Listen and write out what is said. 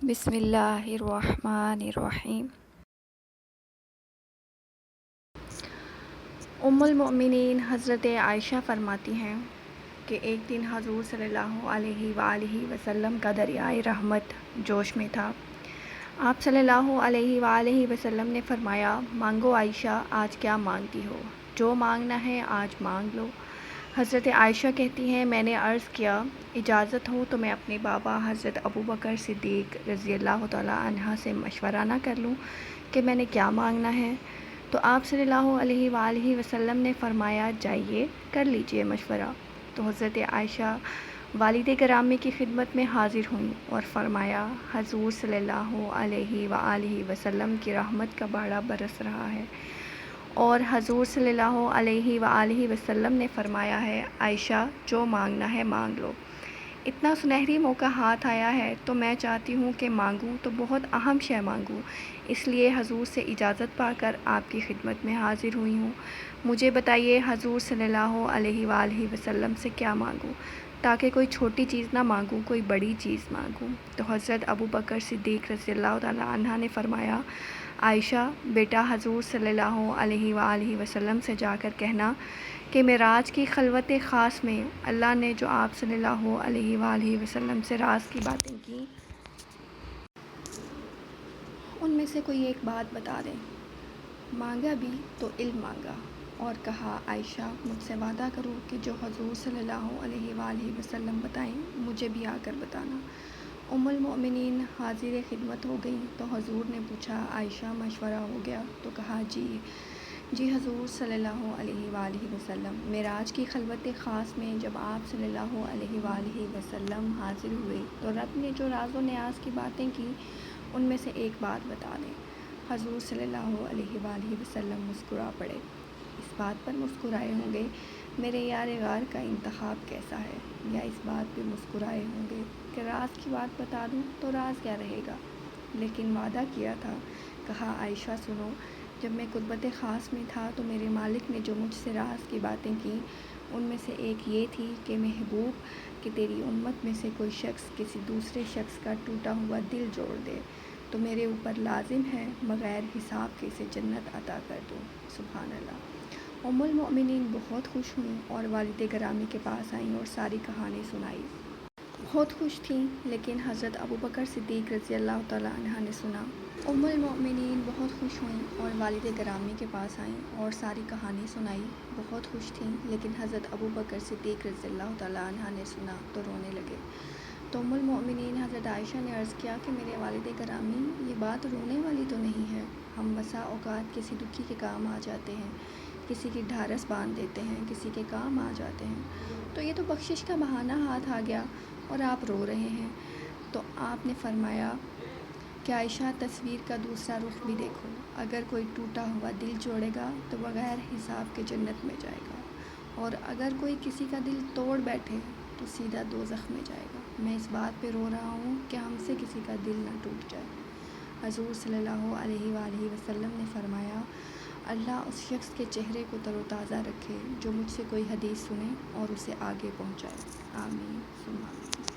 بسم اللہ الرحمن الرحیم۔ ام المؤمنین حضرت عائشہ فرماتی ہیں کہ ایک دن حضور صلی اللہ علیہ وآلہ وسلم کا دریائے رحمت جوش میں تھا۔ آپ صلی اللہ علیہ وآلہ وسلم نے فرمایا، مانگو عائشہ، آج کیا مانگتی ہو؟ جو مانگنا ہے آج مانگ لو۔ حضرت عائشہ کہتی ہیں، میں نے عرض کیا، اجازت ہو تو میں اپنے بابا حضرت ابوبکر صدیق رضی اللہ تعالیٰ عنہ سے مشورہ نہ کر لوں کہ میں نے کیا مانگنا ہے؟ تو آپ صلی اللہ علیہ وآلہ وسلم نے فرمایا، جائیے کر لیجئے مشورہ۔ تو حضرت عائشہ والد گرامی کی خدمت میں حاضر ہوئیں اور فرمایا، حضور صلی اللہ علیہ وآلہ وسلم کی رحمت کا باڑا برس رہا ہے، اور حضور صلی اللہ علیہ وآلہ وسلم نے فرمایا ہے، عائشہ جو مانگنا ہے مانگ لو۔ اتنا سنہری موقع ہاتھ آیا ہے تو میں چاہتی ہوں کہ مانگوں تو بہت اہم شے مانگوں، اس لیے حضور سے اجازت پا کر آپ کی خدمت میں حاضر ہوئی ہوں۔ مجھے بتائیے حضور صلی اللہ علیہ وآلہ وسلم سے کیا مانگوں، تاکہ کوئی چھوٹی چیز نہ مانگوں، کوئی بڑی چیز مانگوں۔ تو حضرت ابوبکر صدیق رضی اللہ تعالیٰ عنہ نے فرمایا، عائشہ بیٹا، حضور صلی اللہ علیہ وآلہ وسلم سے جا کر کہنا کہ معراج کی خلوت خاص میں اللہ نے جو آپ صلی اللہ علیہ وآلہ وسلم سے راز کی باتیں کی، ان میں سے کوئی ایک بات بتا دیں۔ مانگا بھی تو علم مانگا، اور کہا، عائشہ مجھ سے وعدہ کرو کہ جو حضور صلی اللہ علیہ وآلہ وسلم بتائیں مجھے بھی آ کر بتانا۔ ام المؤمنین حاضر خدمت ہو گئیں تو حضور نے پوچھا، عائشہ مشورہ ہو گیا؟ تو کہا، جی حضور صلی اللہ علیہ وآلہ وسلم، معراج کی خلوت خاص میں جب آپ صلی اللہ علیہ وآلہ وسلم حاضر ہوئے تو رب نے جو راز و نیاز کی باتیں کی ان میں سے ایک بات بتا دیں۔ حضور صلی اللہ علیہ وآلہ وسلم مسکرا پڑے۔ اس بات پر مسکرائے ہوں گے، میرے یار غار کا انتخاب کیسا ہے، یا اس بات پہ مسکرائے ہوں گے کہ راز کی بات بتا دوں تو راز کیا رہے گا، لیکن وعدہ کیا تھا۔ کہا، عائشہ سنو، جب میں قربت خاص میں تھا تو میرے مالک نے جو مجھ سے راز کی باتیں کی ان میں سے ایک یہ تھی کہ محبوب کہ تیری امت میں سے کوئی شخص کسی دوسرے شخص کا ٹوٹا ہوا دل جوڑ دے تو میرے اوپر لازم ہے بغیر حساب کے اسے جنت عطا کر دوں۔ سبحان اللہ۔ ام المؤمنین بہت خوش ہوئیں اور والد گرامی کے پاس آئیں اور ساری کہانی سنائی۔ بہت خوش تھیں، لیکن حضرت ابوبکر صدیق رضی اللہ تعالیٰ عنہ نے سنا۔ ام المؤمنین بہت خوش ہوئیں اور والد گرامی کے پاس آئیں اور ساری کہانی سنائی۔ بہت خوش تھیں، لیکن حضرت ابوبکر صدیق رضی اللہ تعالیٰ عنہ نے سنا تو رونے لگے۔ تو ام المؤمنین حضرت عائشہ نے عرض کیا کہ میرے والد گرامی، یہ بات رونے والی تو نہیں ہے، ہم بسا اوقات کسی دکھی کے کام آ جاتے ہیں، کسی کی ڈھارس باندھ دیتے ہیں، کسی کے کام آ جاتے ہیں، تو یہ تو بخشش کا بہانہ ہاتھ آ گیا اور آپ رو رہے ہیں۔ تو آپ نے فرمایا کہ عائشہ تصویر کا دوسرا رخ بھی دیکھو، اگر کوئی ٹوٹا ہوا دل جوڑے گا تو بغیر حساب کے جنت میں جائے گا، اور اگر کوئی کسی کا دل توڑ بیٹھے تو سیدھا دوزخ میں جائے گا۔ میں اس بات پہ رو رہا ہوں کہ ہم سے کسی کا دل نہ ٹوٹ جائے۔ حضور صلی اللہ علیہ وآلہ وسلم نے فرمایا، اللہ اس شخص کے چہرے کو تر و تازہ رکھے جو مجھ سے کوئی حدیث سنے اور اسے آگے پہنچائے۔ آمین ثم آمین۔